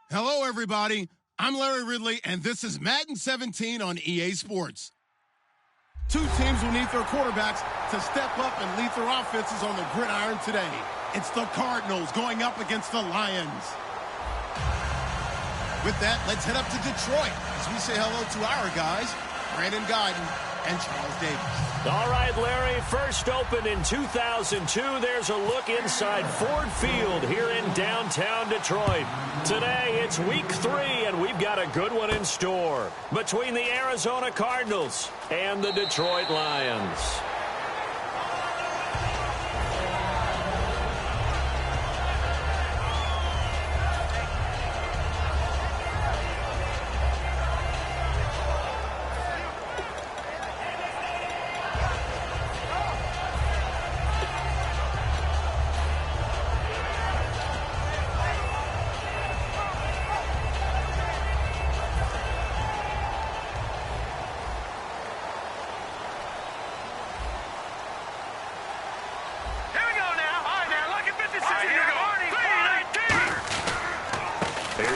Hello, everybody. I'm Larry Ridley, and this is Madden 17 on EA Sports. Two teams will need their quarterbacks to step up and lead their offenses on the gridiron today. It's the Cardinals going up against the Lions. With that, let's head up to Detroit as we say hello to our guys, Brandon Guyton and Charles Davis. All right, Larry, first opened in 2002. There's a look inside Ford Field here in downtown Detroit. Today, it's week 3, and we've got a good one in store between the Arizona Cardinals and the Detroit Lions.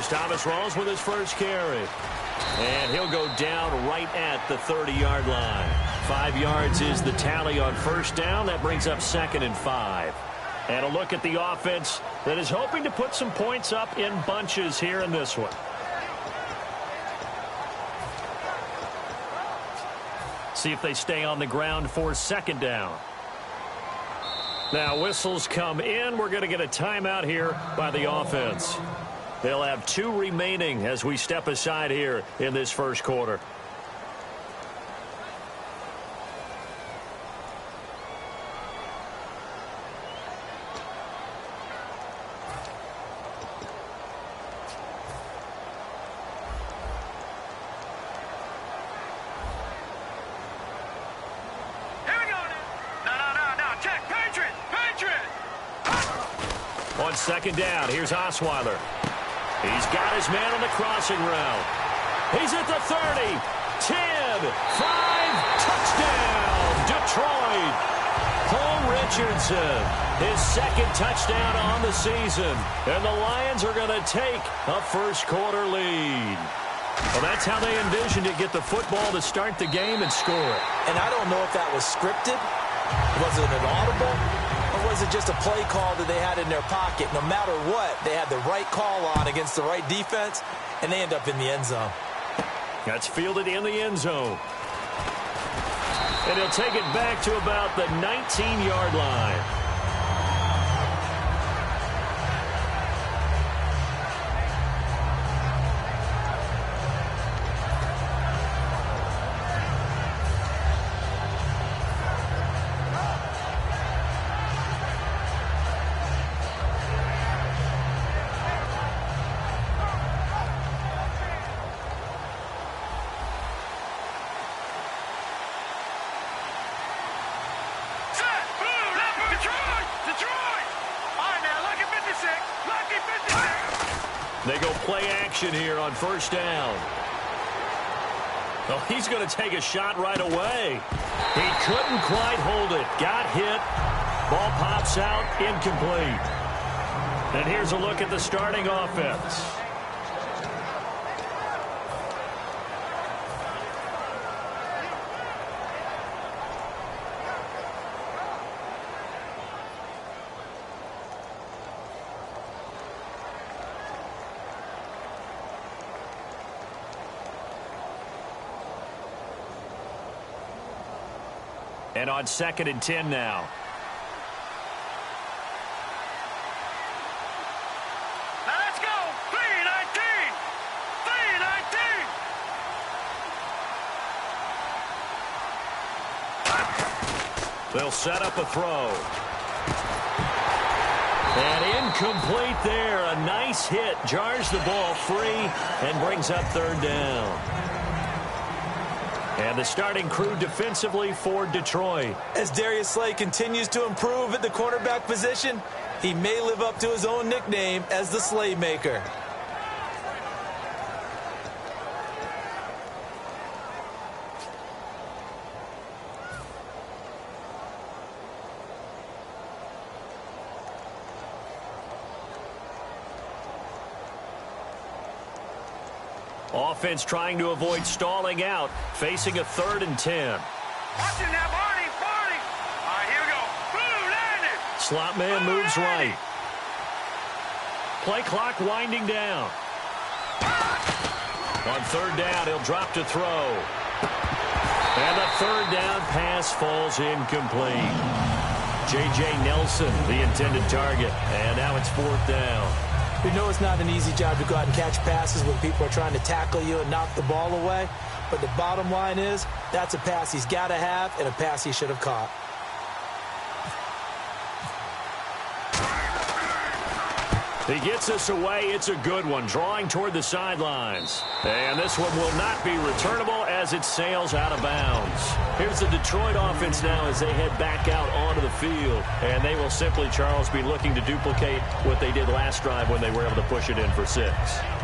Thomas Rawls with his first carry. And he'll go down right at the 30-yard line. 5 yards is the tally on first down. That brings up 2nd and 5. And a look at the offense that is hoping to put some points up in bunches here in this one. See if they stay on the ground for 2nd down. Now whistles come in. We're going to get a timeout here by the offense. They'll have 2 remaining as we step aside here in this first quarter. Here we go now. No. Check. Patriot. On 2nd down, here's Osweiler. He's got his man on the crossing route. He's at the 30, 10, 5, touchdown, Detroit. Cole Richardson, his 2nd touchdown on the season. And the Lions are going to take a first quarter lead. Well, that's how they envisioned it, get the football to start the game and score it. And I don't know if that was scripted. Was it an audible? Or was it just a play call that they had in their pocket? No matter what, they had the right call on against the right defense, and they end up in the end zone. That's fielded in the end zone. And he'll take it back to about the 19-yard line. They go play action here on first down. Oh, he's going to take a shot right away. He couldn't quite hold it. Got hit. Ball pops out, incomplete. And here's a look at the starting offense. And on 2nd and 10 now. Now let's go. 3-19. 3-19. They'll set up a throw. And incomplete there. A nice hit. Jars the ball free and brings up 3rd down. And the starting crew defensively for Detroit. As Darius Slay continues to improve at the quarterback position, he may live up to his own nickname as the Slaymaker. Offense trying to avoid stalling out, facing a 3rd and 10. Watch it now, Barney. All right, here we go. Boom, landed. Slot man moves right. Play clock winding down. On 3rd down, he'll drop to throw. And the 3rd down pass falls incomplete. J.J. Nelson, the intended target. And now it's 4th down. We know it's not an easy job to go out and catch passes when people are trying to tackle you and knock the ball away. But the bottom line is, that's a pass he's got to have and a pass he should have caught. He gets us away. It's a good one, drawing toward the sidelines. And this one will not be returnable as it sails out of bounds. Here's the Detroit offense now as they head back out onto the field. And they will simply, Charles, be looking to duplicate what they did last drive when they were able to push it in for 6.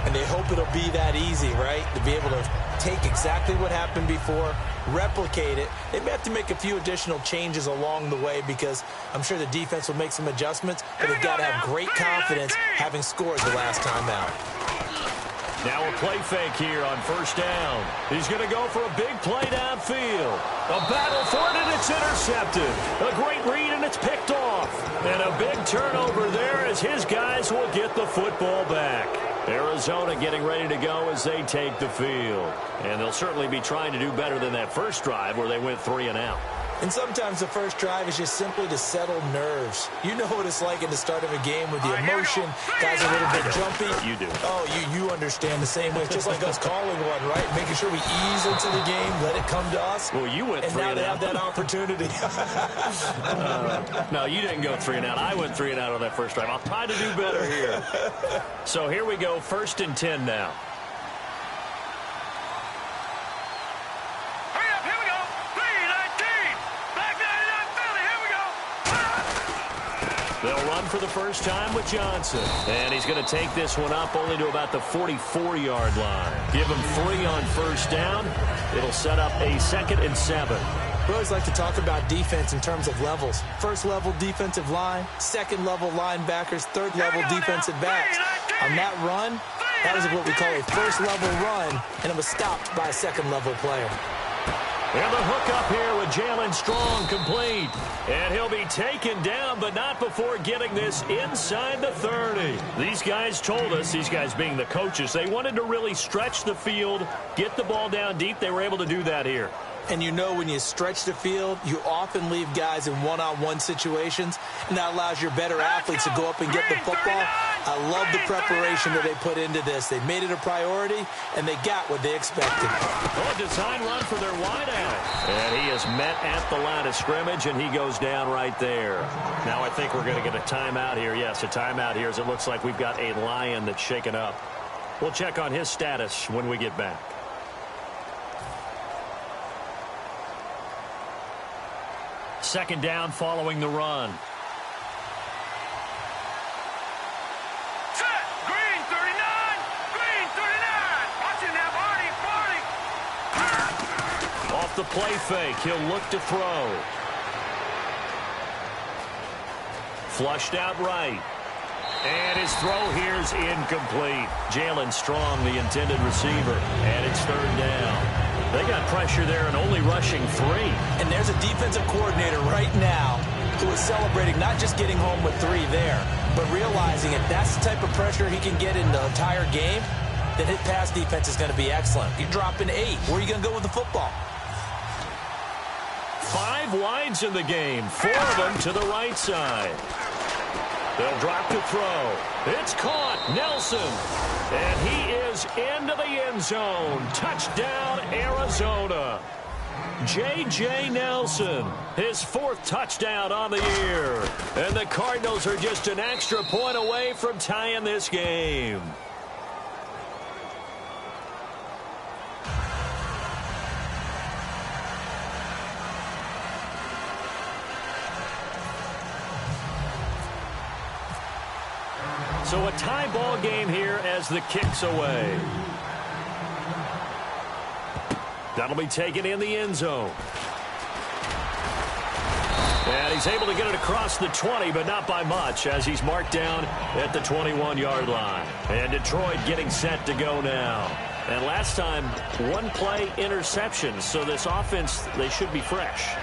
And they hope it'll be that easy, right? To be able to take exactly what happened before, replicate it. They may have to make a few additional changes along the way because I'm sure the defense will make some adjustments, but they've got to have great confidence having scored the last time out. Now a play fake here on 1st down. He's going to go for a big play downfield. A battle for it, and it's intercepted. A great read, and it's picked off. And a big turnover there as his guys will get the football back. Arizona getting ready to go as they take the field. And they'll certainly be trying to do better than that first drive where they went 3 and out. And sometimes the first drive is just simply to settle nerves. You know what it's like at the start of a game with the emotion. Guys are a little bit jumpy. You do. Oh, you understand the same way. It's just like us calling one, right? Making sure we ease into the game, let it come to us. Well, you went 3 and out. And now they have that opportunity. No, you didn't go 3 and out. I went 3 and out on that first drive. I'll try to do better here. So here we go, 1st and 10 now. They'll run for the first time with Johnson. And he's going to take this one up only to about the 44-yard line. Give him 3 on 1st down. It'll set up a 2nd and 7. We always like to talk about defense in terms of levels. 1st level defensive line, 2nd level linebackers, 3rd level defensive backs. On that run, that was what we call a 1st level run, and it was stopped by a 2nd level player. And the hook up here with Jalen Strong complete. And he'll be taken down, but not before getting this inside the 30. These guys told us, these guys being the coaches, they wanted to really stretch the field, get the ball down deep. They were able to do that here. And you know when you stretch the field, you often leave guys in one-on-one situations, and that allows your better athletes to go up and get the football. I love the preparation that they put into this. They made it a priority, and they got what they expected. Oh, a design run for their wideout. And he is met at the line of scrimmage, and he goes down right there. Now I think we're going to get a timeout here. Yes, a timeout here as it looks like we've got a Lion that's shaken up. We'll check on his status when we get back. Second down following the run. Set. Green 39. Green 39. Watch it now, Barney. Off the play fake, he'll look to throw. Flushed out right. And his throw here's incomplete. Jalen Strong, the intended receiver. And it's 3rd down. They got pressure there and only rushing 3. And there's a defensive coordinator right now who is celebrating not just getting home with 3 there, but realizing if that's the type of pressure he can get in the entire game, then his pass defense is going to be excellent. You're dropping 8. Where are you going to go with the football? 5 wides in the game, 4 of them to the right side. They'll drop to throw. It's caught. Nelson. And he is into the end zone. Touchdown, Arizona. J.J. Nelson, his 4th touchdown on the year. And the Cardinals are just an extra point away from tying this game. So a tie ball game here as the kick's away. That'll be taken in the end zone. And he's able to get it across the 20, but not by much as he's marked down at the 21-yard line. And Detroit getting set to go now. And last time, one play interception. So this offense, they should be fresh.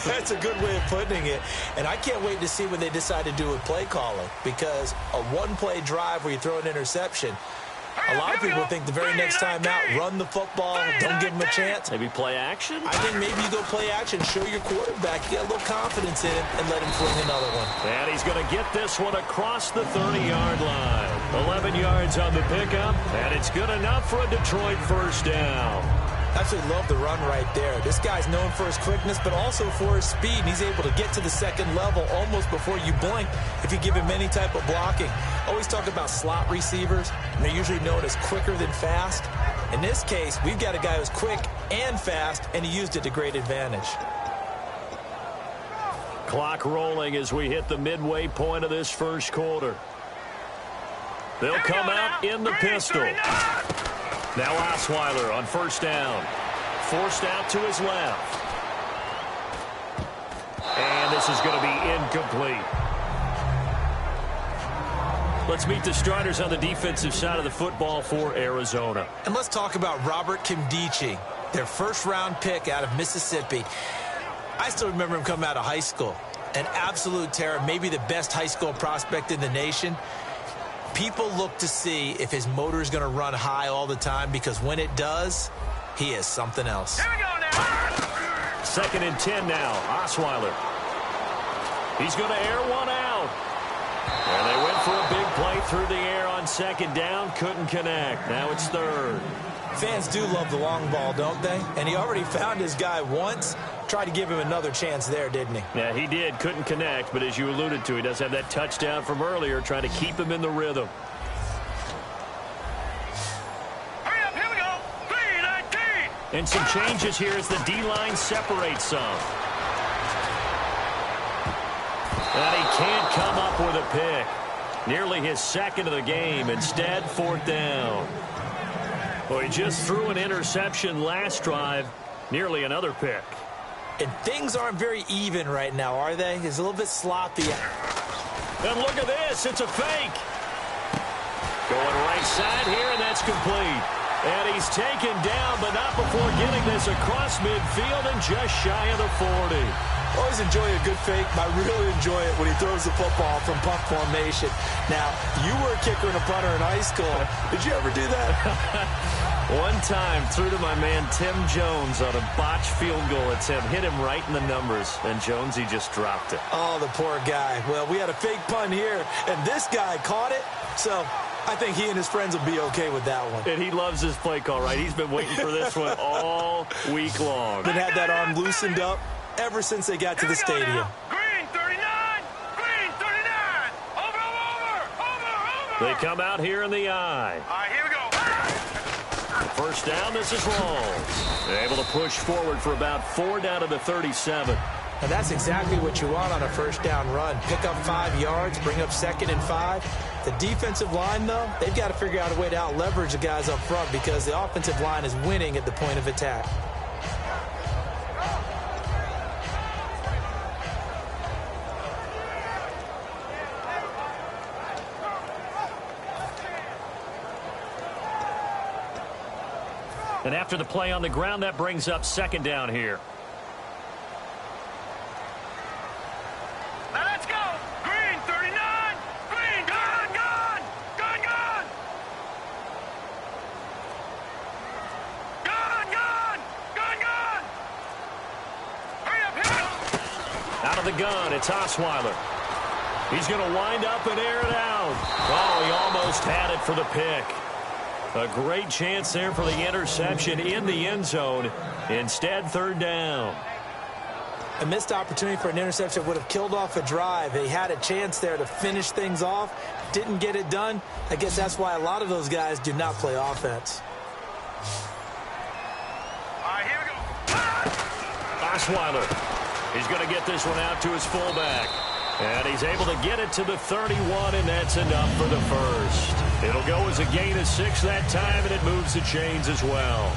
That's a good way of putting it. And I can't wait to see what they decide to do with play calling, because a one-play drive where you throw an interception, a lot of people think the very next time out, run the football, don't give them a chance. Maybe play action? I think maybe you go play action, show your quarterback, get a little confidence in him, and let him fling another one. And he's going to get this one across the 30-yard line. 11 yards on the pickup, and it's good enough for a Detroit first down. Absolutely love the run right there. This guy's known for his quickness, but also for his speed. And he's able to get to the second level almost before you blink if you give him any type of blocking. Always talk about slot receivers, and they're usually known as quicker than fast. In this case, we've got a guy who's quick and fast, and he used it to great advantage. Clock rolling as we hit the midway point of this first quarter. They'll come out in the pistol. Now Osweiler on first down. Forced out to his left. And this is going to be incomplete. Let's meet the starters on the defensive side of the football for Arizona. And let's talk about Robert Kimdichie, their first-round pick out of Mississippi. I still remember him coming out of high school. An absolute terror, maybe the best high school prospect in the nation. People look to see if his motor is going to run high all the time, because when it does, he is something else. Here we go now. 2nd and 10 now. Osweiler. He's going to air one out. And they went for a big play through the air on 2nd down. Couldn't connect. Now it's 3rd. Fans do love the long ball, don't they? And he already found his guy once. Tried to give him another chance there, didn't he? Yeah, he did. Couldn't connect, but as you alluded to, he does have that touchdown from earlier, trying to keep him in the rhythm. Hurry up, here we go. 3-19. And some changes here as the D-line separates some. And he can't come up with a pick. Nearly his 2nd of the game. Instead, 4th down. Well, he just threw an interception last drive. Nearly another pick. And things aren't very even right now, are they? It's a little bit sloppy. And look at this. It's a fake. Going right side here, and that's complete. And he's taken down, but not before getting this across midfield and just shy of the 40. Always enjoy a good fake, but I really enjoy it when he throws the football from punt formation. Now, you were a kicker and a punter in high school. Did you ever do that? One time, threw to my man Tim Jones on a botched field goal attempt. Hit him right in the numbers, and Jonesy just dropped it. Oh, the poor guy. Well, we had a fake punt here, and this guy caught it, so I think he and his friends will be okay with that one. And he loves his play call, right? He's been waiting for this one all week long. Been had that arm loosened up ever since they got to the stadium. Green 39. Green 39. Over. They come out here in the eye. All right, here we go. First down, this is long. They're able to push forward for about 4 down to the 37. And that's exactly what you want on a first down run. Pick up 5 yards, bring up 2nd and 5. The defensive line, though, they've got to figure out a way to out-leverage the guys up front, because the offensive line is winning at the point of attack. And after the play on the ground, that brings up 2nd down here. Now let's go. Green 39. Green, gone. Gone. Hurry up, here we go. Out of the gun, it's Osweiler. He's going to wind up and air it out. Oh, he almost had it for the pick. A great chance there for the interception in the end zone. Instead, 3rd down. A missed opportunity for an interception would have killed off a drive. They had a chance there to finish things off. Didn't get it done. I guess that's why a lot of those guys do not play offense. All right, here we go. Osweiler. He's going to get this one out to his fullback. And he's able to get it to the 31, and that's enough for the first. It'll go as a gain of 6 that time, and it moves the chains as well.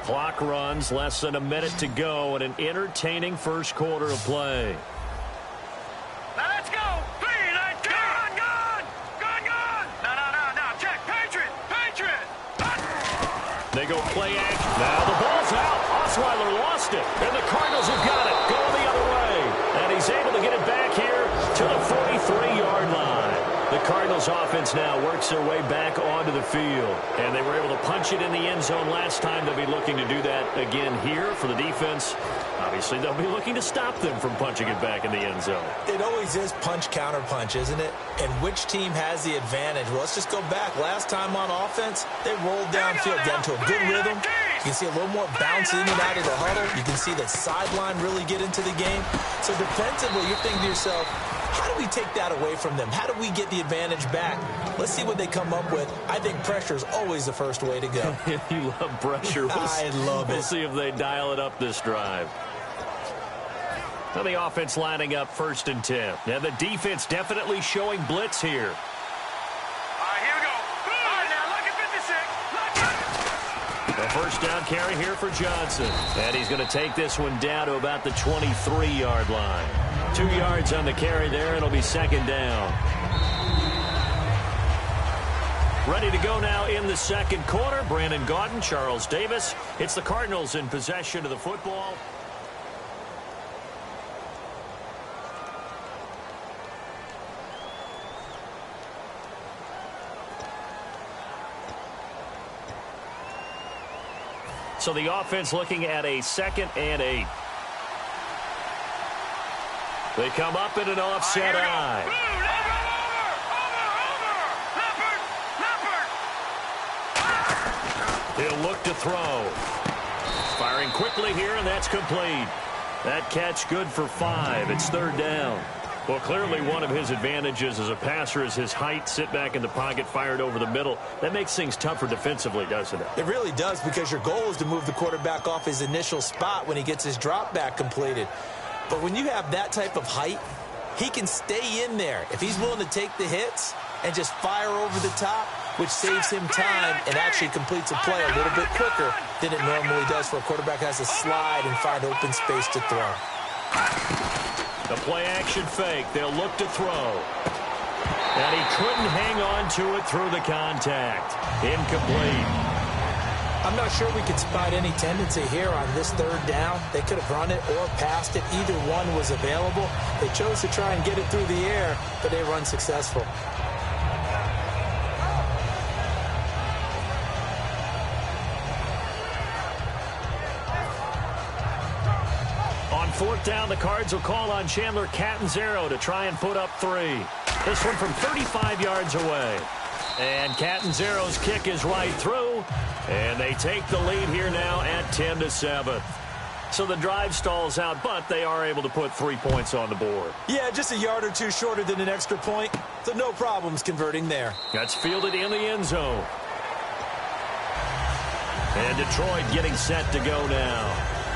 Clock runs, less than a minute to go in an entertaining first quarter of play. Now let's go. 3, 19. Gone. No. Check. Patriot. They go play action. Now the ball's out. Osweiler lost it. And the Cardinals have got it. Going the other way. And he's able to get it back here to the 43-yard line. The Cardinals offense now works their way back onto the field. And they were able to punch it in the end zone last time. They'll be looking to do that again here for the defense. Obviously, they'll be looking to stop them from punching it back in the end zone. It always is punch, counter punch, isn't it? And which team has the advantage? Well, let's just go back. Last time on offense, they rolled downfield, got into a good rhythm. You can see a little more bounce in and out of the huddle. You can see the sideline really get into the game. So defensively, you're thinking to yourself, how do we take that away from them? How do we get the advantage back? Let's see what they come up with. I think pressure is always the first way to go. You love pressure. I love it. We'll see if they dial it up this drive. Now the offense lining up 1st and 10. And the defense definitely showing blitz here. All right, here we go. All right, now look at 56. The first down carry here for Johnson. And he's going to take this one down to about the 23-yard line. 2 yards on the carry there. It'll be 2nd down. Ready to go now in the second quarter. Brandon Gaudin, Charles Davis. It's the Cardinals in possession of the football. So the offense looking at a 2nd and 8. They come up in an offset eye. He'll look to throw. Firing quickly here, and that's complete. That catch good for 5. It's 3rd down. Well, clearly one of his advantages as a passer is his height. Sit back in the pocket, fired over the middle. That makes things tougher defensively, doesn't it? It really does, because your goal is to move the quarterback off his initial spot when he gets his drop back completed. But when you have that type of height, he can stay in there if he's willing to take the hits and just fire over the top, which saves him time and actually completes a play a little bit quicker than it normally does for a quarterback who has to slide and find open space to throw. The play-action fake. They'll look to throw. And he couldn't hang on to it through the contact. Incomplete. I'm not sure we could spot any tendency here on this 3rd down. They could have run it or passed it. Either one was available. They chose to try and get it through the air, but they were unsuccessful. On 4th down, the Cards will call on Chandler Catanzaro to try and put up 3. This one from 35 yards away. And Catanzaro's kick is right through. And they take the lead here now at 10-7. So the drive stalls out, but they are able to put 3 points on the board. Yeah, just a yard or two shorter than an extra point. So no problems converting there. That's fielded in the end zone. And Detroit getting set to go now.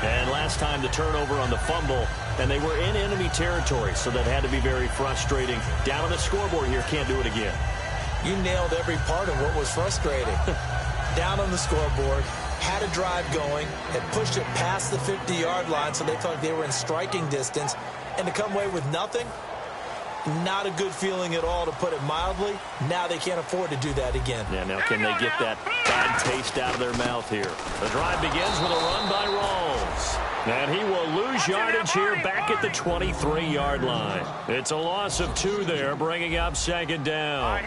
And last time the turnover on the fumble, and they were in enemy territory, so that had to be very frustrating. Down on the scoreboard here, can't do it again. You nailed every part of what was frustrating. Down on the scoreboard, had a drive going, had pushed it past the 50-yard line, so they felt like they were in striking distance, and to come away with nothing, not a good feeling at all, to put it mildly. Now they can't afford to do that again. Yeah, now can they get that bad taste out of their mouth here? The drive begins with a run by Rawls. And he will lose yardage here back at the 23-yard line. It's a loss of 2 there, bringing up 2nd down.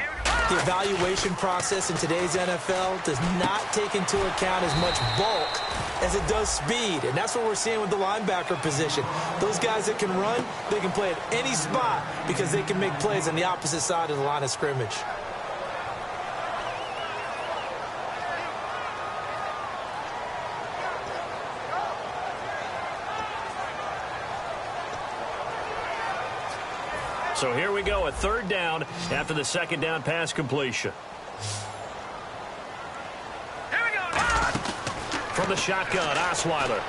The evaluation process in today's NFL does not take into account as much bulk as it does speed, and that's what we're seeing with the linebacker position. Those guys that can run, they can play at any spot because they can make plays on the opposite side of the line of scrimmage. So here we go, a 3rd down after the 2nd down pass completion. Here we go. From the shotgun, Osweiler.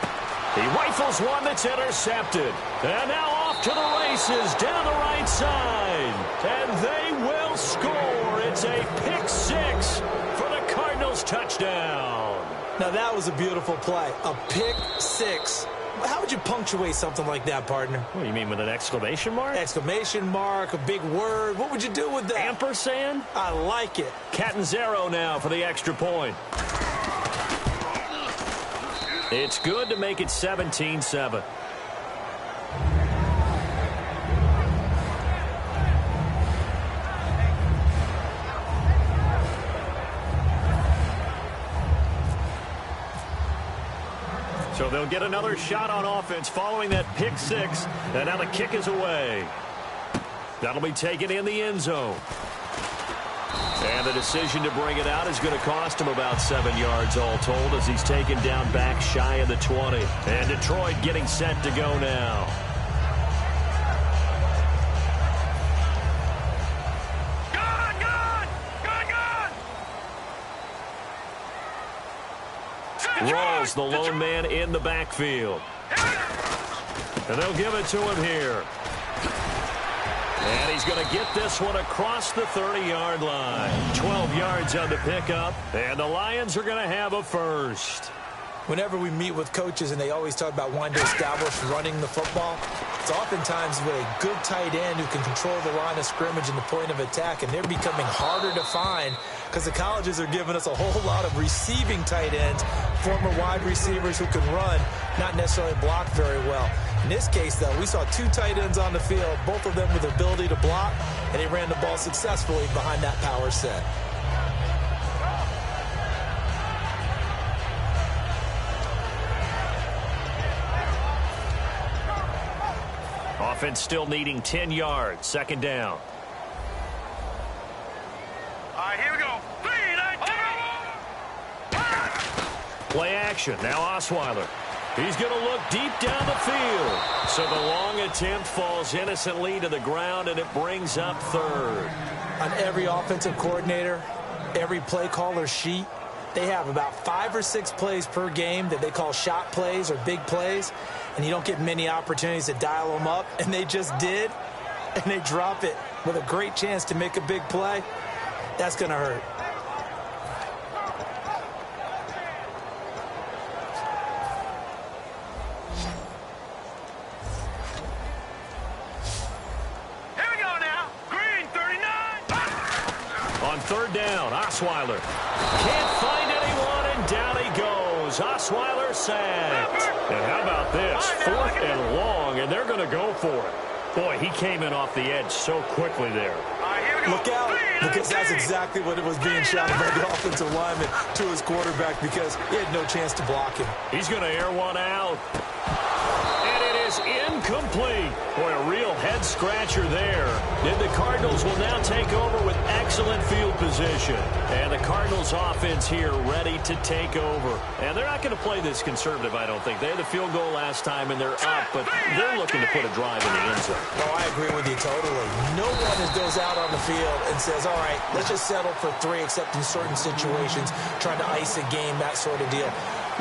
He rifles one that's intercepted. And now off to the races down the right side. And they will score. It's a pick 6 for the Cardinals touchdown. Now, that was a beautiful play. A pick six. How would you punctuate something like that, partner? What do you mean, with an exclamation mark? Exclamation mark, a big word. What would you do with that? Ampersand? I like it. Catanzaro now for the extra point. It's good to make it 17-7. So they'll get another shot on offense following that pick six. And now the kick is away. That'll be taken in the end zone. And the decision to bring it out is going to cost him about 7 yards all told as he's taken down back shy of the 20. And Detroit getting set to go now. Rawls, the lone man in the backfield. And they'll give it to him here. And he's going to get this one across the 30-yard line. 12 yards on the pickup. And the Lions are going to have a first. Whenever we meet with coaches and they always talk about wanting to establish running the football, it's oftentimes with a good tight end who can control the line of scrimmage and the point of attack, and they're becoming harder to find because the colleges are giving us a whole lot of receiving tight ends, former wide receivers who can run, not necessarily block very well. In this case, though, we saw two tight ends on the field, both of them with the ability to block, and they ran the ball successfully behind that power set. Offense still needing 10 yards. Second down. All right, here we go. Play action. Now Osweiler. He's going to look deep down the field. So the long attempt falls innocently to the ground, and it brings up third. On every offensive coordinator, every play caller sheet, they have about 5 or 6 plays per game that they call shot plays or big plays, and you don't get many opportunities to dial them up, and they just did, and they drop it with a great chance to make a big play. That's going to hurt. Here we go now. Green 39. On third down, Osweiler. Can't find anyone, and down he goes. Osweiler sacked. And how about this? 4th and long, and they're going to go for it. Boy, he came in off the edge so quickly there. Look out, because that's exactly what it was being shouted by the offensive lineman to his quarterback because he had no chance to block him. He's going to air one out. And it is incomplete. Boy, a real head-scratcher there. And the Cardinals will now take over with excellent field position. And the Cardinals offense here ready to take over. And they're not going to play this conservative, I don't think. They had the field goal last time, and they're up, but they're looking to put a drive in the end zone. Oh, I agree with you totally. No one goes out on the field and says, all right, let's just settle for 3, except in certain situations, trying to ice a game, that sort of deal.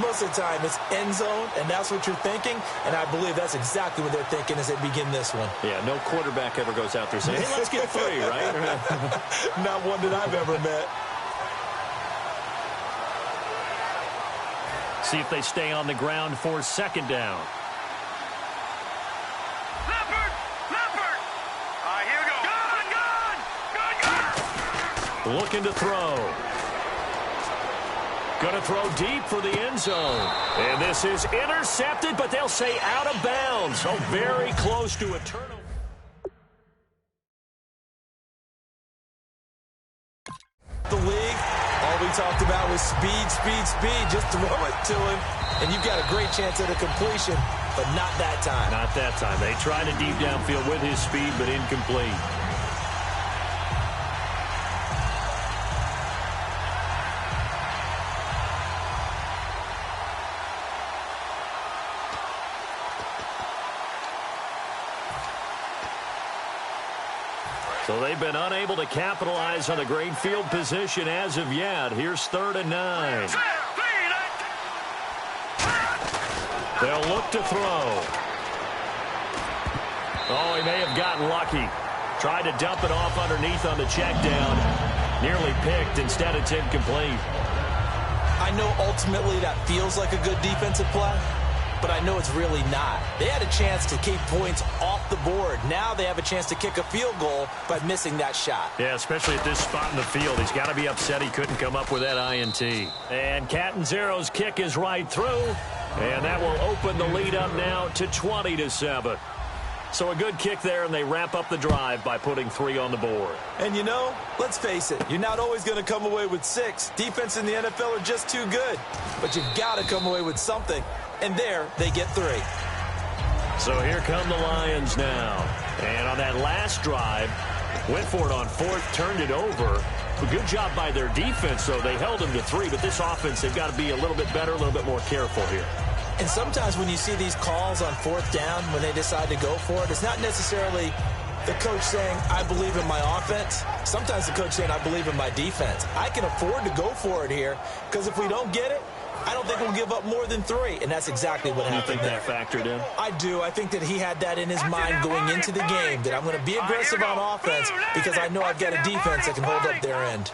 Most of the time, it's end zone, and that's what you're thinking, and I believe that's exactly what they're thinking as they begin this one. Yeah, no quarterback ever goes out there saying, hey, let's get 3, right? Not one that I've ever met. See if they stay on the ground for second down. Leopard. All right, here we go. Gun. Looking to throw. Going to throw deep for the end zone. And this is intercepted, but they'll say out of bounds. So very close to a turnover. The league, all we talked about was speed. Just throw it to him, and you've got a great chance at a completion, but not that time. Not that time. They tried a deep downfield with his speed, but incomplete. So they've been unable to capitalize on the great field position as of yet. Here's 3rd and 9. They'll look to throw. Oh, he may have gotten lucky. Tried to dump it off underneath on the check down. Nearly picked. Instead, it's incomplete. I know ultimately that feels like a good defensive play, but I know it's really not. They had a chance to keep points off the board. Now they have a chance to kick a field goal by missing that shot. Yeah, especially at this spot in the field. He's got to be upset he couldn't come up with that INT. And Catanzaro's kick is right through, and that will open the lead up now to 20-7. So a good kick there, and they wrap up the drive by putting 3 on the board. And you know, let's face it, you're not always going to come away with 6. Defense in the NFL are just too good. But you've got to come away with something. And there, they get 3. So here come the Lions now. And on that last drive, went for it on 4th, turned it over. A good job by their defense, though. They held them to 3, but this offense, they've got to be a little bit better, a little bit more careful here. And sometimes when you see these calls on 4th down, when they decide to go for it, it's not necessarily the coach saying, I believe in my offense. Sometimes the coach saying, I believe in my defense. I can afford to go for it here, because if we don't get it, I don't think we'll give up more than 3, and that's exactly what happened there. You think that factored in? I do. I think that he had that in his mind going into the game, that I'm going to be aggressive on offense because I know I've got a defense that can hold up their end.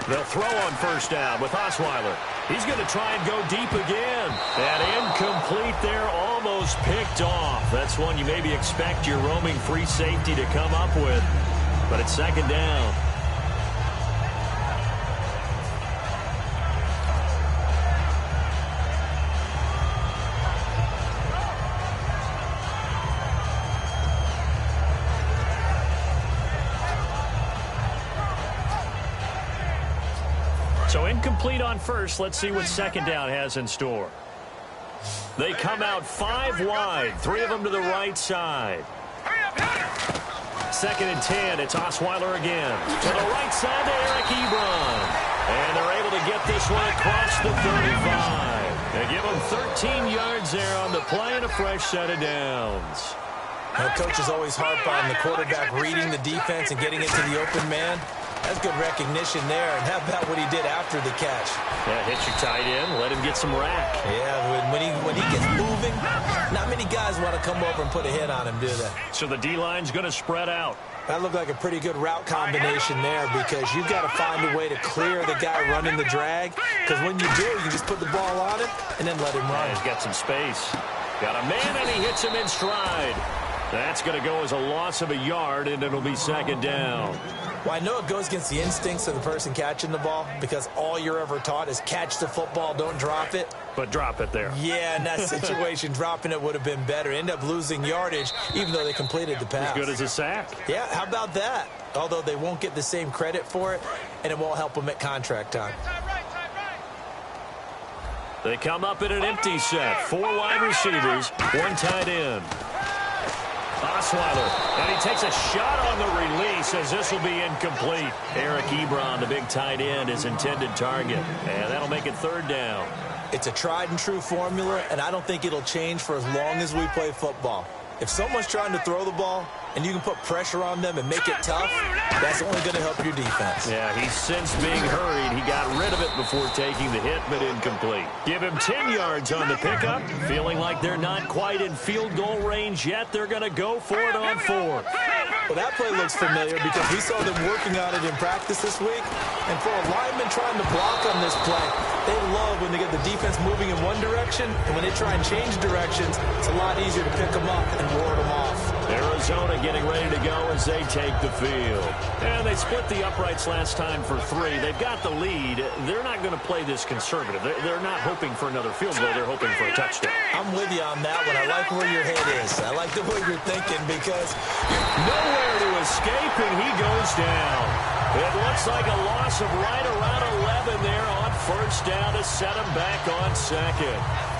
They'll throw on 1st down with Osweiler. He's going to try and go deep again. And incomplete there, almost picked off. That's one you maybe expect your roaming free safety to come up with. But it's 2nd down. So incomplete on 1st. Let's see what 2nd down has in store. They come out 5 wide, 3 of them to the right side. 2nd and 10. It's Osweiler again. To the right side to Eric Ebron. And they're able to get this one across the 35. They give them 13 yards there on the play and a fresh set of downs. Now, coaches always harp on the quarterback reading the defense and getting into the open man. That's good recognition there. And how about what he did after the catch? Yeah, hit your tight end, let him get some rack. Yeah, when he gets moving, not many guys want to come over and put a hit on him, do they? So the D-line's going to spread out. That looked like a pretty good route combination there because you've got to find a way to clear the guy running the drag. Because when you do, you can just put the ball on him and then let him run. Yeah, he's got some space. Got a man, and he hits him in stride. That's going to go as a loss of a yard, and it'll be 2nd down. Well, I know it goes against the instincts of the person catching the ball because all you're ever taught is catch the football, don't drop it. But drop it there. Yeah, in that situation, dropping it would have been better. End up losing yardage, even though they completed the pass. As good as a sack. Yeah, how about that? Although they won't get the same credit for it, and it won't help them at contract time. They come up in an empty set. 4 wide receivers, 1 tight end. Osweiler, and he takes a shot on the release as this will be incomplete. Eric Ebron, the big tight end, his intended target. And that'll make it 3rd down. It's a tried and true formula, and I don't think it'll change for as long as we play football. If someone's trying to throw the ball and you can put pressure on them and make it tough, that's only going to help your defense. Yeah, he's since being hurried. He got rid of it before taking the hit, but incomplete. Give him 10 yards on the pickup. Feeling like they're not quite in field goal range yet, they're going to go for it on 4th. Well, that play looks familiar because we saw them working on it in practice this week. And for a lineman trying to block on this play, they love when they get the defense moving in one direction, and when they try and change directions, it's a lot easier to pick them up and ward them off. Arizona getting ready to go as they take the field. And they split the uprights last time for 3. They've got the lead. They're not going to play this conservative. They're not hoping for another field goal. They're hoping for a touchdown. I'm with you on that one. I like where your head is. I like the way you're thinking because nowhere to escape, and he goes down. It looks like a loss of right around 11 there on 1st down to set him back on 2nd.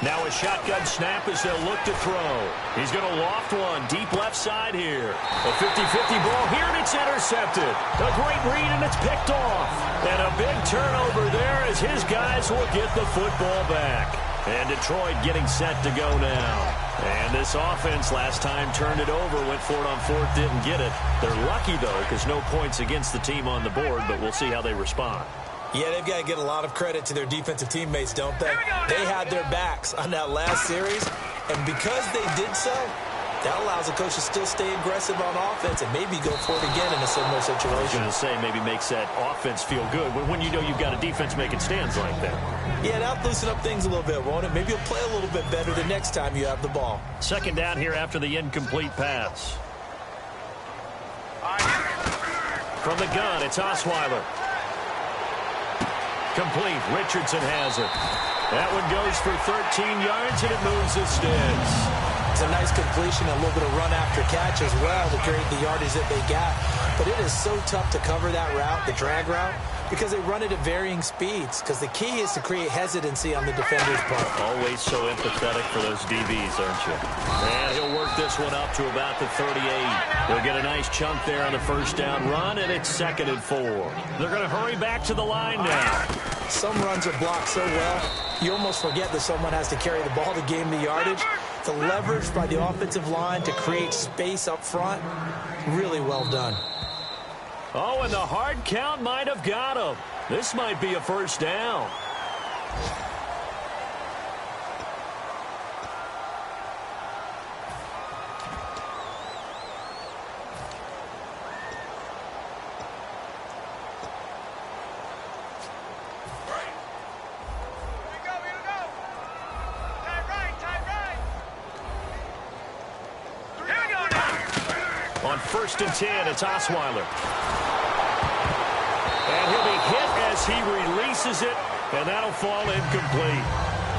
Now a shotgun snap as they'll look to throw. He's going to loft one deep left side here. A 50-50 ball here, and it's intercepted. A great read, and it's picked off. And a big turnover there as his guys will get the football back. And Detroit getting set to go now. And this offense last time turned it over, went for it on 4th, didn't get it. They're lucky, though, because no points against the team on the board, but we'll see how they respond. Yeah, they've got to get a lot of credit to their defensive teammates, don't they? They had their backs on that last series, and because they did so, that allows the coach to still stay aggressive on offense and maybe go for it again in a similar situation. I was going to say, maybe makes that offense feel good when you know you've got a defense making stands like that. Yeah, that'll loosen up things a little bit, won't it? Maybe you'll play a little bit better the next time you have the ball. Second down here after the incomplete pass. From the gun, it's Osweiler. Complete. Richardson has it. That one goes for 13 yards, and it moves the sticks. It's a nice completion and a little bit of run after catch as well to create the yardage that they got. But it is so tough to cover that route, the drag route, because they run it at varying speeds. Because the key is to create hesitancy on the defender's part. Always so empathetic for those DBs, aren't you? And he'll work this one up to about the 38. They'll get a nice chunk there on the first down run, and it's 2nd and 4. They're going to hurry back to the line now. Some runs are blocked so well, you almost forget that someone has to carry the ball to gain the yardage. The leverage by the offensive line to create space up front, really well done. Oh, and the hard count might have got him. This might be a first down. On 1st and 10, it's Osweiler. And he'll be hit as he releases it, and that'll fall incomplete.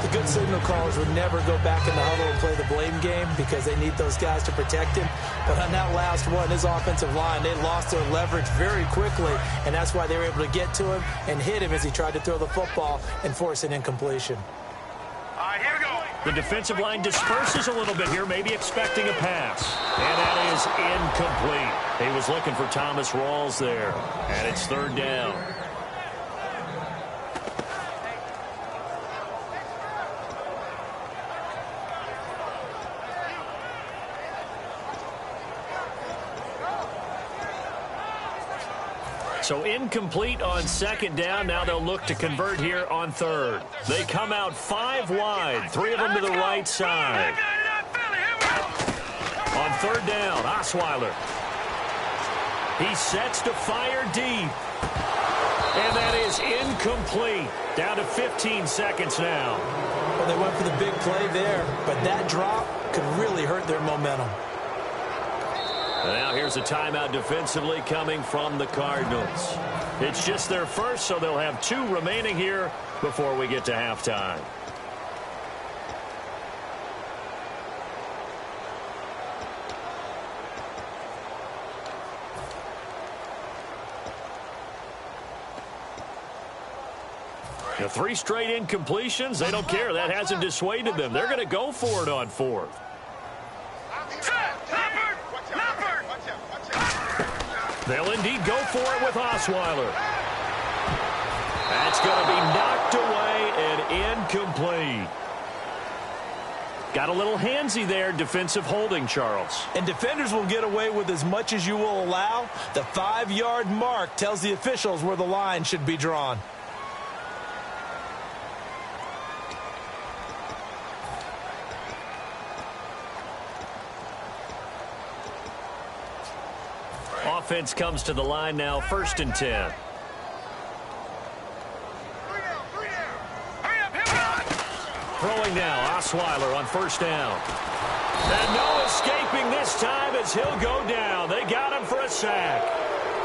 The good signal callers would never go back in the huddle and play the blame game because they need those guys to protect him. But on that last one, his offensive line, they lost their leverage very quickly, and that's why they were able to get to him and hit him as he tried to throw the football and force an incompletion. Here we go. The defensive line disperses a little bit here, maybe expecting a pass. And that is incomplete. He was looking for Thomas Rawls there. And it's 3rd down. So incomplete on 2nd down. Now they'll look to convert here on 3rd. They come out 5 wide, 3 of them to the right side. On 3rd down, Osweiler. He sets to fire deep. And that is incomplete. Down to 15 seconds now. Well, they went for the big play there, but that drop could really hurt their momentum. And now here's a timeout defensively coming from the Cardinals. It's just their first, so they'll have 2 remaining here before we get to halftime. The 3 straight incompletions, they don't care. That hasn't dissuaded them. They're going to go for it on 4th. They'll indeed go for it with Osweiler. That's going to be knocked away and incomplete. Got a little handsy there, defensive holding, Charles. And defenders will get away with as much as you will allow. The 5-yard mark tells the officials where the line should be drawn. Offense comes to the line now, 1st and 10. Throwing now, Osweiler on 1st down. And no escaping this time as he'll go down. They got him for a sack.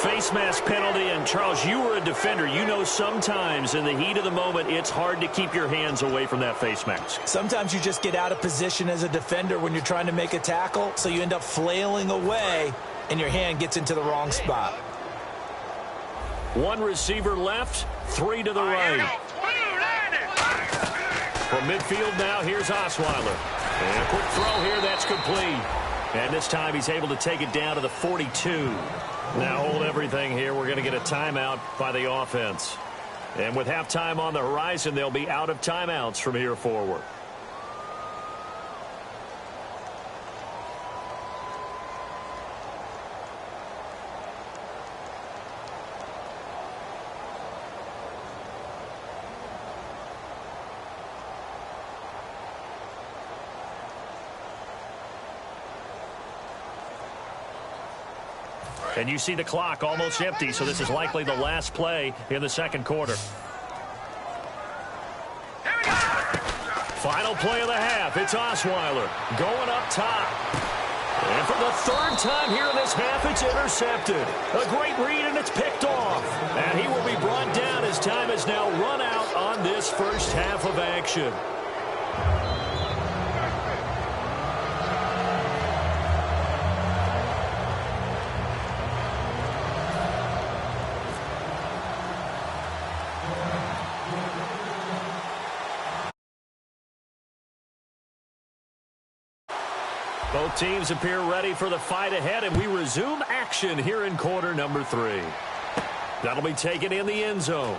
Face mask penalty, and Charles, you were a defender. You know sometimes in the heat of the moment, it's hard to keep your hands away from that face mask. Sometimes you just get out of position as a defender when you're trying to make a tackle, so you end up flailing away, and your hand gets into the wrong spot. 1 receiver left, 3 to the right. From midfield now, here's Osweiler. And a quick throw here, that's complete. And this time he's able to take it down to the 42. Now hold everything here. We're going to get a timeout by the offense. And with halftime on the horizon, they'll be out of timeouts from here forward. And you see the clock almost empty, so this is likely the last play in the second quarter. Final play of the half. It's Osweiler going up top. And for the third time here in this half, it's intercepted. A great read, and it's picked off. And he will be brought down as time has now run out on this first half of action. Both teams appear ready for the fight ahead, and we resume action here in quarter number 3. That'll be taken in the end zone.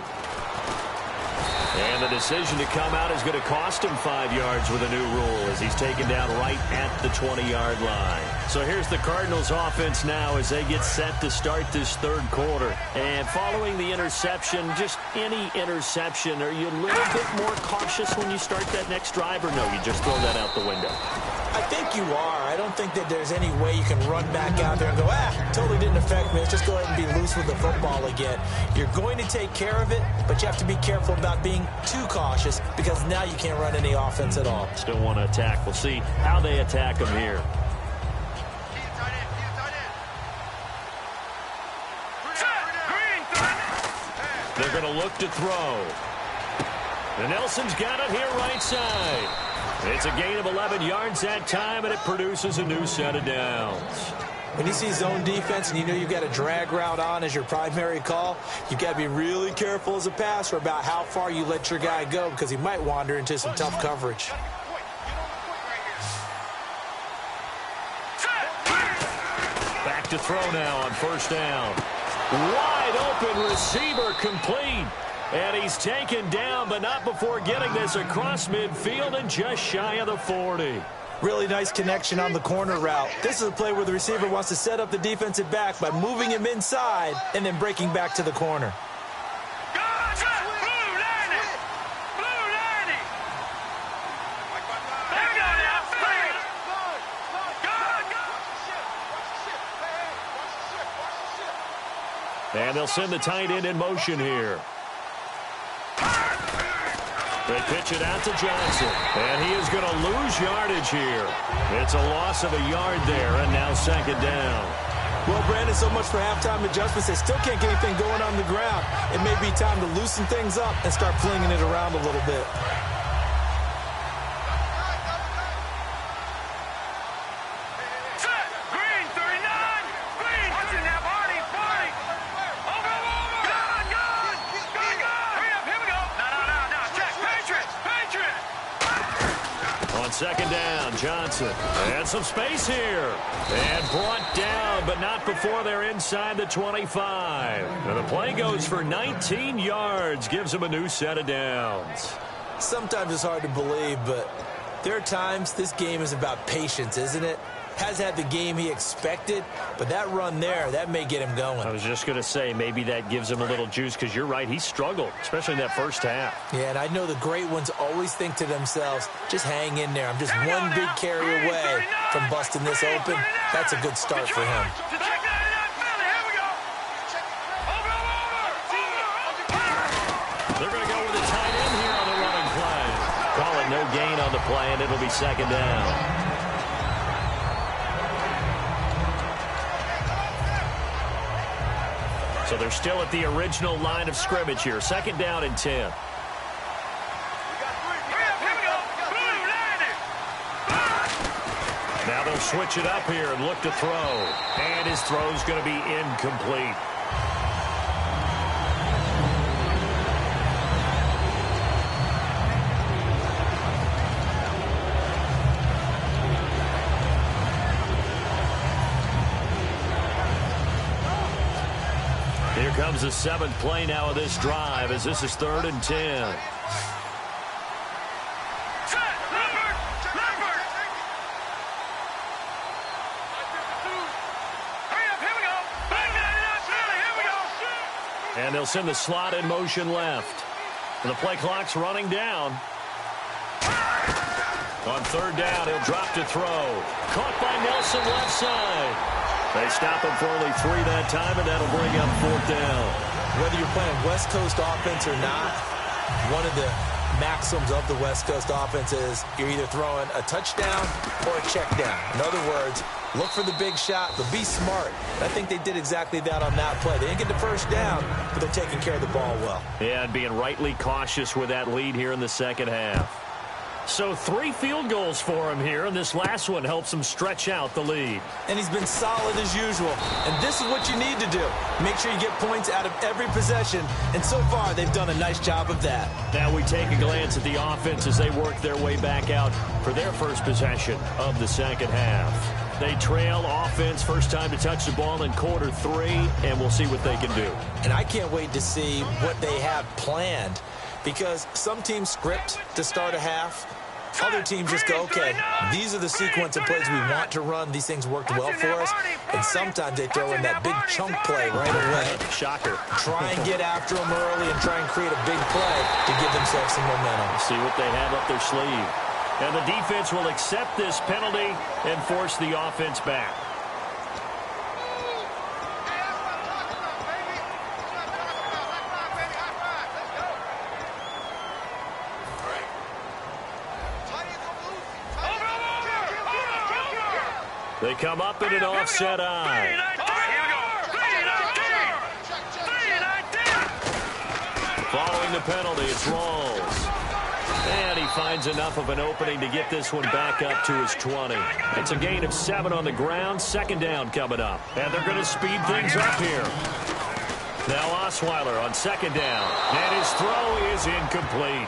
And the decision to come out is going to cost him 5 yards with a new rule as he's taken down right at the 20-yard line. So here's the Cardinals offense now as they get set to start this third quarter. And following the interception, just any interception, are you a little bit more cautious when you start that next drive, or no, you just throw that out the window? I think you are. I don't think that there's any way you can run back out there and go, totally didn't affect me. Let's just go ahead and be loose with the football again. You're going to take care of it, but you have to be careful about being too cautious because now you can't run any offense at all. Still want to attack. We'll see how they attack him here. They're going to look to throw. And Nelson's got it here right side. It's a gain of 11 yards that time, and it produces a new set of downs. When you see zone defense and you know you've got a drag route on as your primary call, you've got to be really careful as a passer about how far you let your guy go because he might wander into some tough coverage. Back to throw now on first down. Wide open receiver complete. And he's taken down, but not before getting this across midfield and just shy of the 40. Really nice connection on the corner route. This is a play where the receiver wants to set up the defensive back by moving him inside and then breaking back to the corner. And they'll send the tight end in motion here. They pitch it out to Johnson, and he is going to lose yardage here. It's a loss of a yard there, and now second down. Well, Brandon, so much for halftime adjustments. They still can't get anything going on the ground. It may be time to loosen things up and start flinging it around a little bit. Second down, Johnson. And some space here. And brought down, but not before they're inside the 25. And the play goes for 19 yards. Gives him a new set of downs. Sometimes it's hard to believe, but there are times this game is about patience, isn't it? Has had the game he expected, but that run there, that may get him going. I was just going to say, maybe that gives him a little juice, because you're right, he struggled, especially in that first half. Yeah, and I know the great ones always think to themselves, just hang in there. I'm just one big carry away from busting this open. That's a good start for him. They're going to go with a tight end here on the running play. Call it no gain on the play, and it'll be second down. So they're still at the original line of scrimmage here. Second down and 10. Now they'll switch it up here and look to throw. And his throw's going to be incomplete. Here comes the seventh play now of this drive as this is 3rd and 10. And they'll send the slot in motion left. And the play clock's running down. On 3rd down, he'll drop to throw. Caught by Nelson left side. They stop him for only 3 that time, and that'll bring up 4th down. Whether you're playing West Coast offense or not, one of the maxims of the West Coast offense is you're either throwing a touchdown or a check down. In other words, look for the big shot, but be smart. I think they did exactly that on that play. They didn't get the first down, but they're taking care of the ball well. Yeah, and being rightly cautious with that lead here in the second half. So 3 field goals for him here, and this last one helps him stretch out the lead. And he's been solid as usual. And this is what you need to do. Make sure you get points out of every possession. And so far, they've done a nice job of that. Now we take a glance at the offense as they work their way back out for their first possession of the second half. They trail offense, first time to touch the ball in quarter 3, and we'll see what they can do. And I can't wait to see what they have planned, because some teams script to start a half. Other teams just go, okay, these are the sequence of plays we want to run. These things worked well for us. And sometimes they throw in that big chunk play right away. Shocker. Try and get after them early and try and create a big play to give themselves some momentum. See what they have up their sleeve. And the defense will accept this penalty and force the offense back. They come up in an offset eye. Following the penalty, it's Rawls. And he finds enough of an opening to get this one back up to his 20. It's a gain of 7 on the ground. 2nd down coming up. And they're going to speed things up here. Now Osweiler on 2nd down. And his throw is incomplete.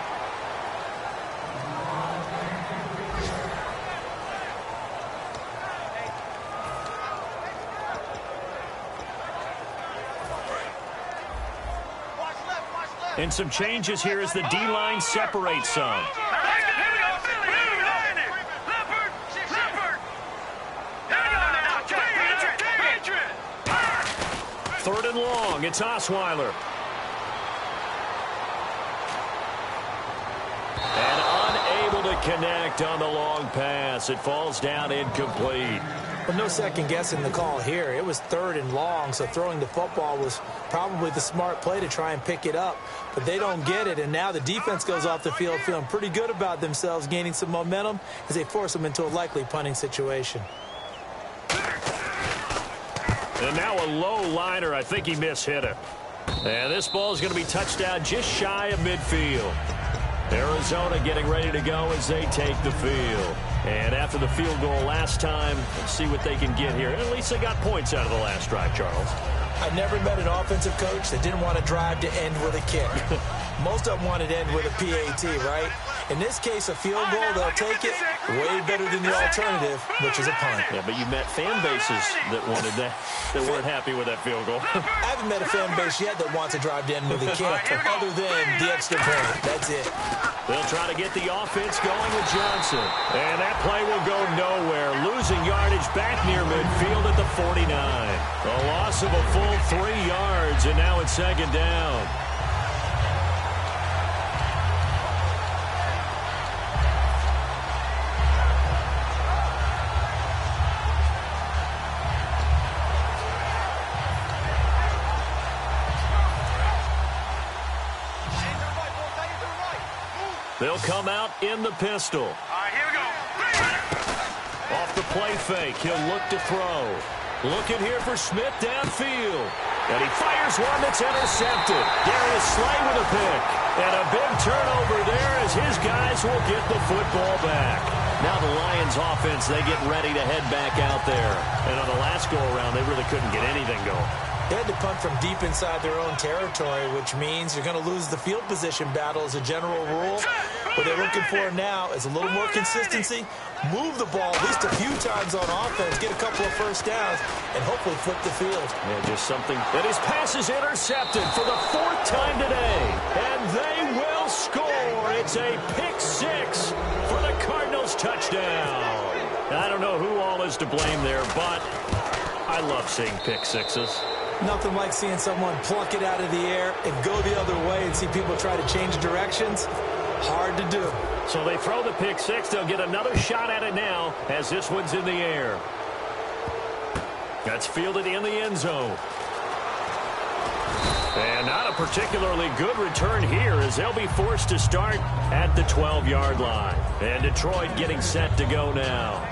And some changes here as the D-line separates some. 3rd and long. It's Osweiler. And unable to connect on the long pass. It falls down incomplete. Well, no second guessing the call here. It was 3rd and long, so throwing the football was probably the smart play to try and pick it up. But they don't get it, and now the defense goes off the field feeling pretty good about themselves, gaining some momentum as they force them into a likely punting situation. And now a low liner. I think he mishit it. And this ball is going to be touched down just shy of midfield. Arizona getting ready to go as they take the field. And after the field goal last time, let's see what they can get here. At least they got points out of the last drive, Charles. I never met an offensive coach that didn't want to drive to end with a kick. Most of them wanted to end with a PAT, right? In this case, a field goal, they'll take it way better than the alternative, which is a punt. Yeah, but you met fan bases that wanted that weren't happy with that field goal. I haven't met a fan base yet that wants to drive to end with a kick other than the extra point. That's it. They'll try to get the offense going with Johnson. And that play will go nowhere. Losing yardage back near midfield at the 49. A loss of a full 3 yards, and now it's 2nd down. They'll come out in the pistol. All right, here we go. Off the play fake, he'll look to throw. Looking here for Smith downfield. And he fires one that's intercepted. Darius Slay with a pick. And a big turnover there as his guys will get the football back. Now the Lions offense, they get ready to head back out there. And on the last go-around, they really couldn't get anything going. They had to punt from deep inside their own territory, which means you're going to lose the field position battle as a general rule. What they're looking for now is a little more consistency, move the ball at least a few times on offense, get a couple of first downs, and hopefully flip the field. Yeah, just something. And his pass is intercepted for the 4th time today. And they will score. It's a pick-6 for the Cardinals touchdown. I don't know who all is to blame there, but I love seeing pick-6s. Nothing like seeing someone pluck it out of the air and go the other way and see people try to change directions. Hard to do. So they throw the pick-6. They'll get another shot at it now as this one's in the air. That's fielded in the end zone. And not a particularly good return here as they'll be forced to start at the 12-yard line. And Detroit getting set to go now.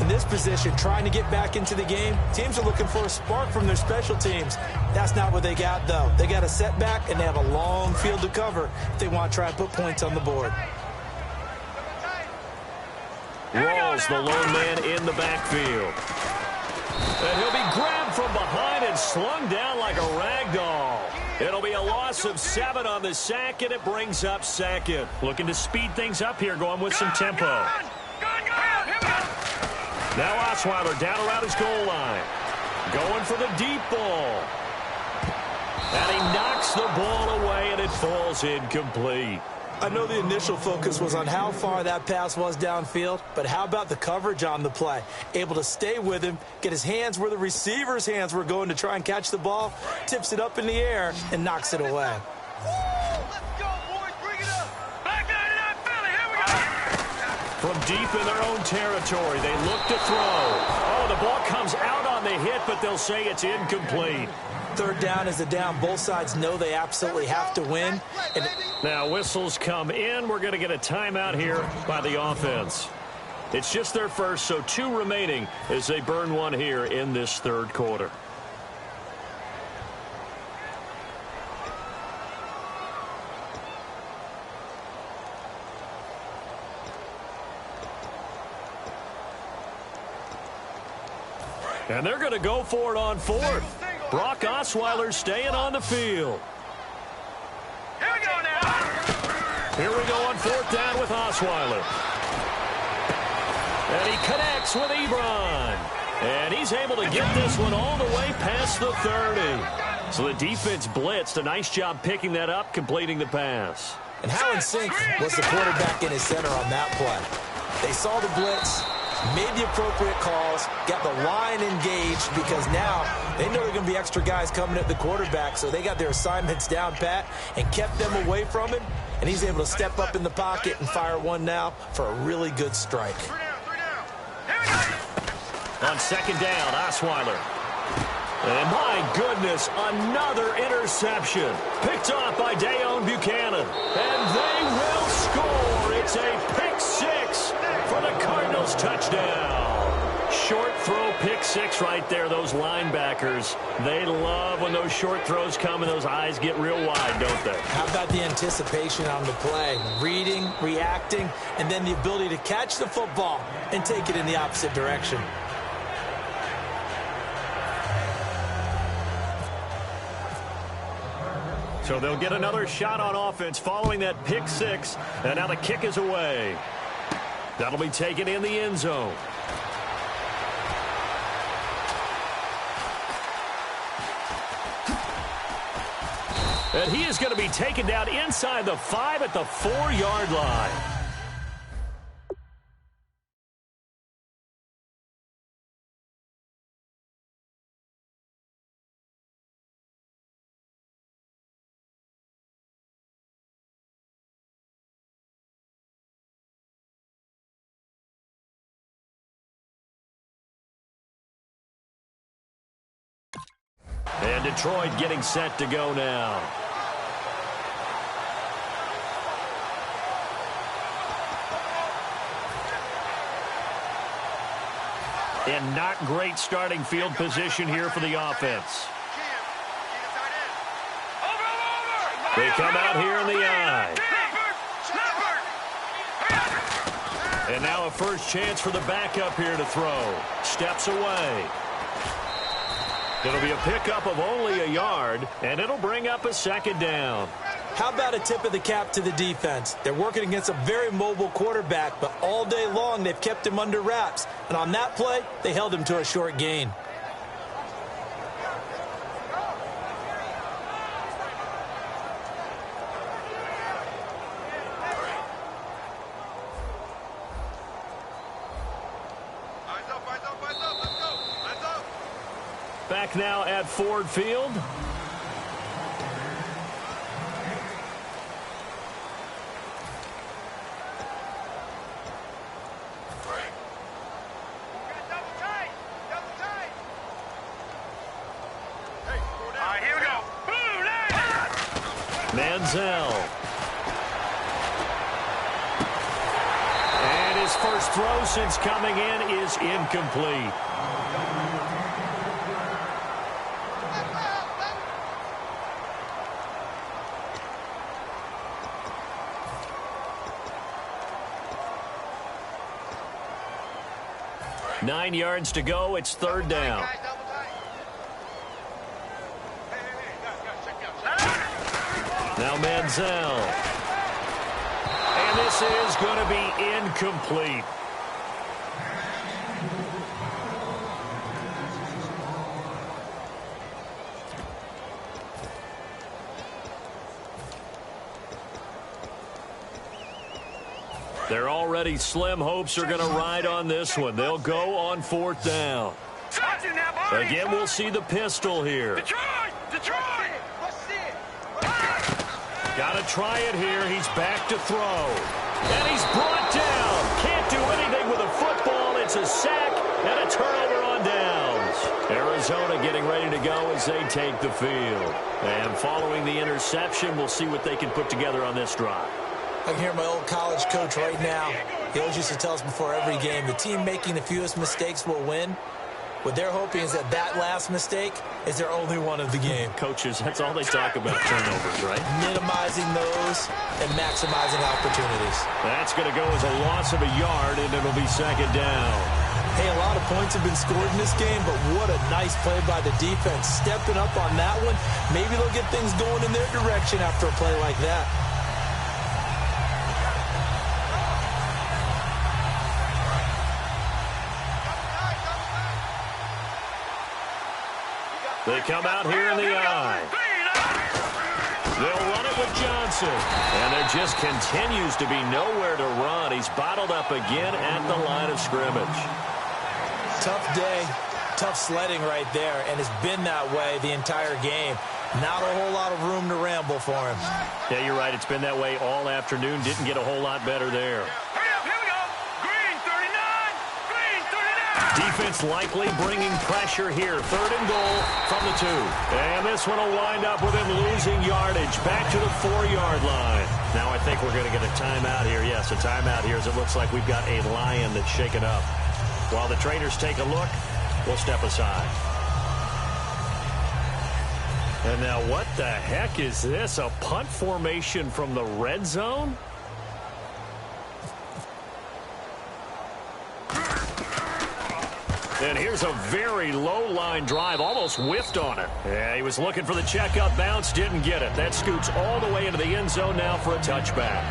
In this position, trying to get back into the game, teams are looking for a spark from their special teams. That's not what they got, though. They got a setback, and they have a long field to cover if they want to try and put points on the board. Rawls, the lone man in the backfield. And he'll be grabbed from behind and slung down like a rag doll. It'll be a loss of 7 on the sack, and it brings up second. Looking to speed things up here, going with some tempo. Now Osweiler down around his goal line. Going for the deep ball. And he knocks the ball away, and it falls incomplete. I know the initial focus was on how far that pass was downfield, but how about the coverage on the play? Able to stay with him, get his hands where the receiver's hands were going to try and catch the ball, tips it up in the air, and knocks it away. From deep in their own territory, they look to throw. Oh, the ball comes out on the hit, but they'll say it's incomplete. Third down is the down. Both sides know they absolutely have to win. Now whistles come in. We're going to get a timeout here by the offense. It's just their first, so 2 remaining as they burn one here in this third quarter. And they're going to go for it on 4th. Brock Osweiler staying on the field. Here we go now. Here we go on 4th down with Osweiler. And he connects with Ebron. And he's able to get this one all the way past the 30. So the defense blitzed. A nice job picking that up, completing the pass. And how in sync was the quarterback in his center on that play? They saw the blitz, made the appropriate calls, got the line engaged because now they know there are going to be extra guys coming at the quarterback, so they got their assignments down pat and kept them away from him, and he's able to step up in the pocket and fire one now for a really good strike. On 2nd down, Osweiler. And my goodness, another interception. Picked off by Dayon Buchanan. And they will score. It's a pick 6 for the Cardinals touchdown. Short throw, pick 6 right there. Those linebackers, they love when those short throws come and those eyes get real wide, don't they? How about the anticipation on the play? Reading, reacting, and then the ability to catch the football and take it in the opposite direction. So they'll get another shot on offense following that pick 6. And now the kick is away. That'll be taken in the end zone. And he is going to be taken down inside the 5 at the 4-yard line. And Detroit getting set to go now. And not great starting field position here for the offense. They come out here in the eye. And now a first chance for the backup here to throw. Steps away. It'll be a pickup of only a yard, and it'll bring up a 2nd down. How about a tip of the cap to the defense? They're working against a very mobile quarterback, but all day long they've kept him under wraps. And on that play, they held him to a short gain. Back now at Ford Field. Manziel. And his first throw since coming in is incomplete. Nine yards to go. It's third down. Now Manziel. And this is going to be incomplete. They're already slim hopes are going to ride on this one. They'll go on fourth down. Again, we'll see the pistol here. Got to try it here. He's back to throw. And he's brought down. Can't do anything with a football. It's a sack and a turnover on downs. Arizona getting ready to go as they take the field. And following the interception, we'll see what they can put together on this drive. I can hear my old college coach right now. He always used to tell us before every game, the team making the fewest mistakes will win. What they're hoping is that last mistake is their only one of the game. Coaches, that's all they talk about, turnovers, right? Minimizing those and maximizing opportunities. That's going to go as a loss of a yard, and it'll be second down. Hey, a lot of points have been scored in this game, but what a nice play by the defense. Stepping up on that one, maybe they'll get things going in their direction after a play like that. They come out here in the eye. They'll run it with Johnson. And there just continues to be nowhere to run. He's bottled up again at the line of scrimmage. Tough day, tough sledding right there, and it's been that way the entire game. Not a whole lot of room to ramble for him. Yeah, you're right. It's been that way all afternoon. Didn't get a whole lot better there. Defense likely bringing pressure here. Third and goal from the 2. And this one will wind up with him losing yardage. Back to the 4-yard line. Now I think we're going to get a timeout here. Yes, a timeout here as it looks like we've got a lion that's shaken up. While the traders take a look, we'll step aside. And now what the heck is this? A punt formation from the red zone? And here's a very low-line drive, almost whiffed on it. Yeah, he was looking for the checkup bounce, didn't get it. That scoots all the way into the end zone now for a touchback.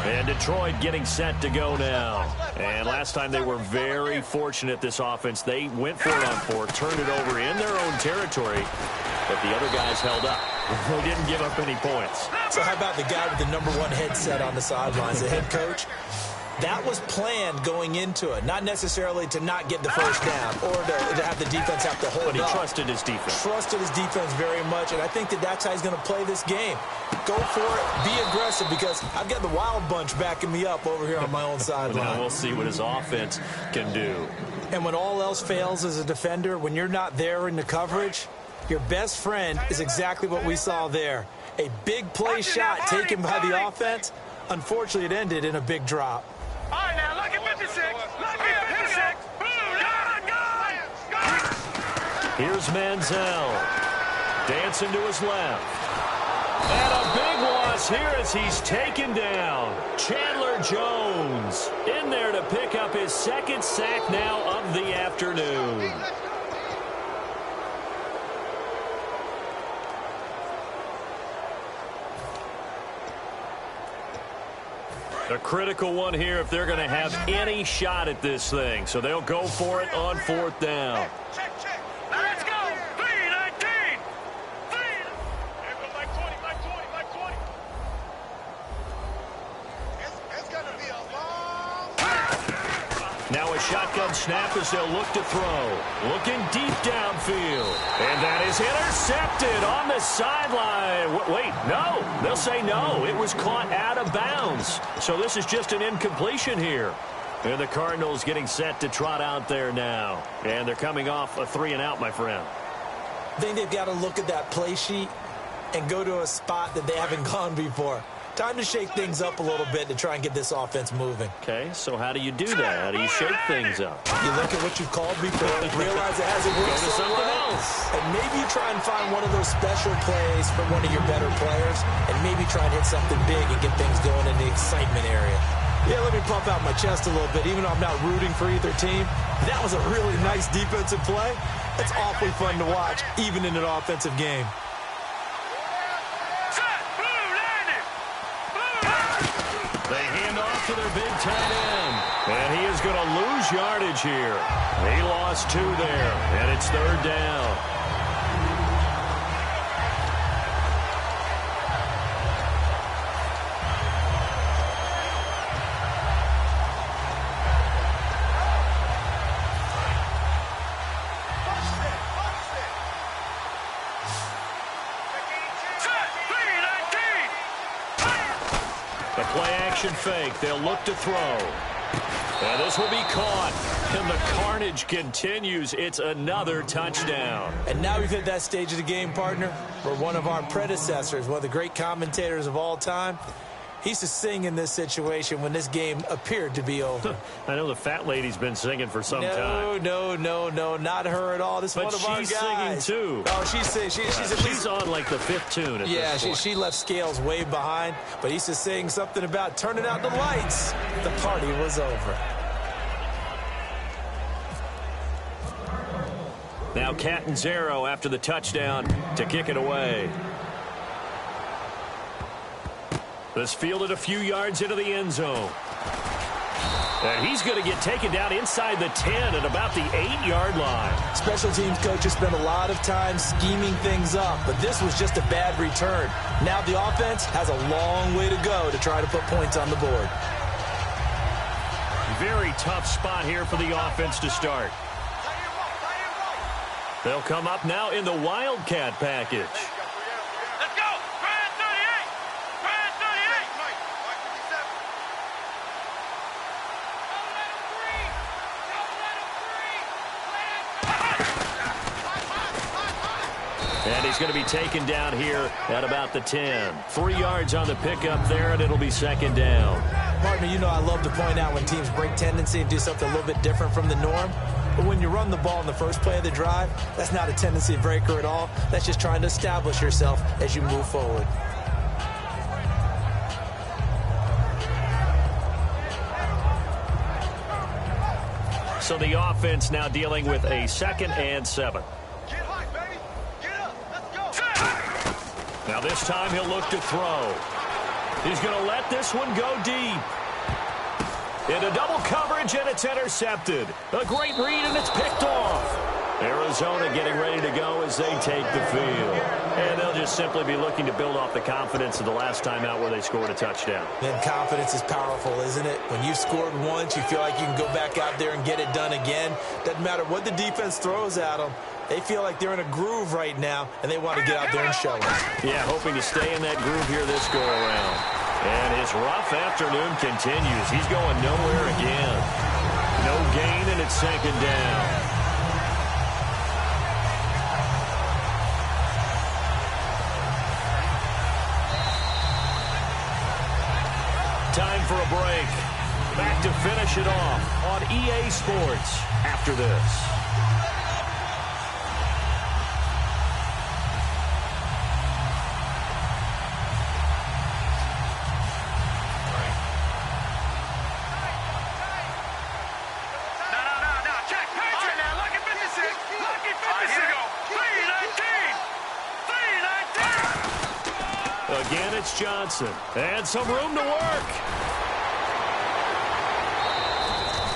And Detroit getting set to go now. And last time they were very fortunate, this offense. They went for it on 4, turned it over in their own territory, but the other guys held up. They didn't give up any points. So how about the guy with the #1 headset on the sidelines, the head coach? That was planned going into it, not necessarily to not get the first down or to have the defense have to hold up. But he trusted his defense. Trusted his defense very much, and I think that's how he's going to play this game. Go for it, be aggressive, because I've got the wild bunch backing me up over here on my own sideline. Now we'll see what his offense can do. And when all else fails as a defender, when you're not there in the coverage, your best friend is exactly what we saw there. A big play shot taken by the offense. Unfortunately, it ended in a big drop. All right, now, look at 56. Look at 56. Here's Manziel. Dancing to his left. And a big loss here as he's taken down. Chandler Jones in there to pick up his second sack now of the afternoon. A critical one here if they're going to have any shot at this thing. So they'll go for it on 4th down. Check. Now let's go. 3-19. Like 20. It's going to be a long time. Now a shotgun snap as they'll look to throw. Looking deep downfield. And that is intercepted on the sideline. Wait, no. They'll say no. It was caught out of bounds. So this is just an incompletion here. And the Cardinals getting set to trot out there now. And they're coming off a 3-and-out, my friend. I think they've got to look at that play sheet and go to a spot that they haven't gone before. Time to shake things up a little bit to try and get this offense moving. Okay, so how do you do that? How do you shake things up? You look at what you've called before, realize it hasn't worked so something well, else. and maybe you try and find one of those special plays from one of your better players, and maybe try and hit something big and get things going in the excitement area. Yeah, let me pump out my chest a little bit, even though I'm not rooting for either team. That was a really nice defensive play. It's awfully fun to watch, even in an offensive game. They hand off to their big tight end. And he is going to lose yardage here. He lost 2 there, and it's 3rd down. The play-action fake. They'll look to throw. And this will be caught. And the carnage continues. It's another touchdown. And now we've hit that stage of the game, partner, where one of our predecessors, one of the great commentators of all time, he used to sing in this situation when this game appeared to be over. I know the fat lady's been singing for some time. No, not her at all. This is one of our guys. But she's singing, too. Oh, she's singing. She's on, like, the 5th tune at this point. She left Scales way behind, but he used to sing something about turning out the lights. The party was over. Now Catanzaro after the touchdown to kick it away. This fielded a few yards into the end zone. And he's going to get taken down inside the 10 at about the 8-yard line. Special teams coaches spend a lot of time scheming things up, but this was just a bad return. Now the offense has a long way to go to try to put points on the board. Very tough spot here for the offense to start. They'll come up now in the Wildcat package. Let's go! Grand 38! Grand 38! And he's going to be taken down here at about the 10. 3 yards on the pickup there, and it'll be 2nd down. Partner, you know I love to point out when teams break tendency and do something a little bit different from the norm. But when you run the ball in the first play of the drive, that's not a tendency breaker at all. That's just trying to establish yourself as you move forward. So the offense now dealing with a 2nd and 7. Get high, baby! Get up! Let's go! Now this time he'll look to throw. He's going to let this one go deep. Into double coverage, and it's intercepted. A great read, and it's picked off. Arizona getting ready to go as they take the field. And they'll just simply be looking to build off the confidence of the last time out where they scored a touchdown. Then confidence is powerful, isn't it? When you've scored once, you feel like you can go back out there and get it done again. Doesn't matter what the defense throws at them. They feel like they're in a groove right now, and they want to get out there and show it. Yeah, hoping to stay in that groove here this go-around. And his rough afternoon continues. He's going nowhere again. No gain, and it's 2nd down. Time for a break. Back to finish it off on EA Sports after this. Again, it's Johnson. And some room to work.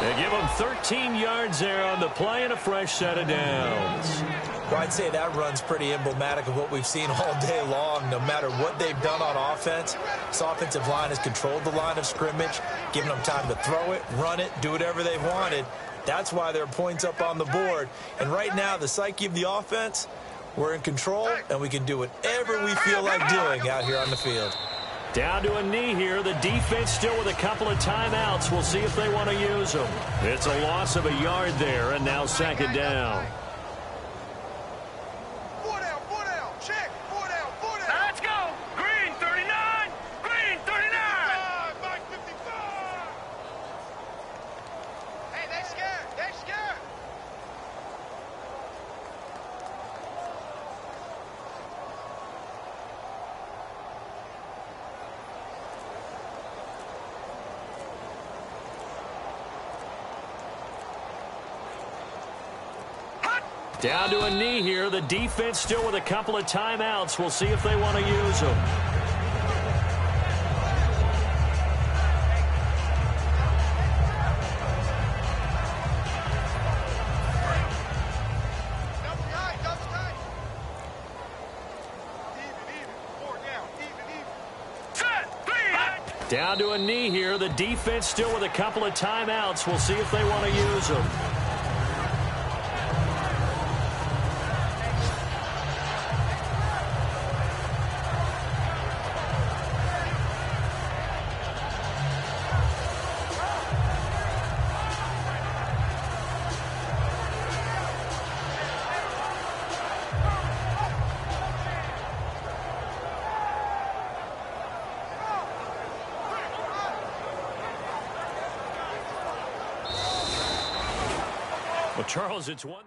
They give him 13 yards there on the play and a fresh set of downs. Well, I'd say that run's pretty emblematic of what we've seen all day long. No matter what they've done on offense, this offensive line has controlled the line of scrimmage, given them time to throw it, run it, do whatever they wanted. That's why there are points up on the board. And right now, the psyche of the offense, we're in control, and we can do whatever we feel like doing out here on the field. Down to a knee here. The defense still with a couple of timeouts. We'll see if they want to use them. It's a loss of a yard there, and now 2nd down. Down to a knee here. The defense still with a couple of timeouts. We'll see if they want to use them. Down to a knee here. The defense still with a couple of timeouts. We'll see if they want to use them. Well, Charles, it's one.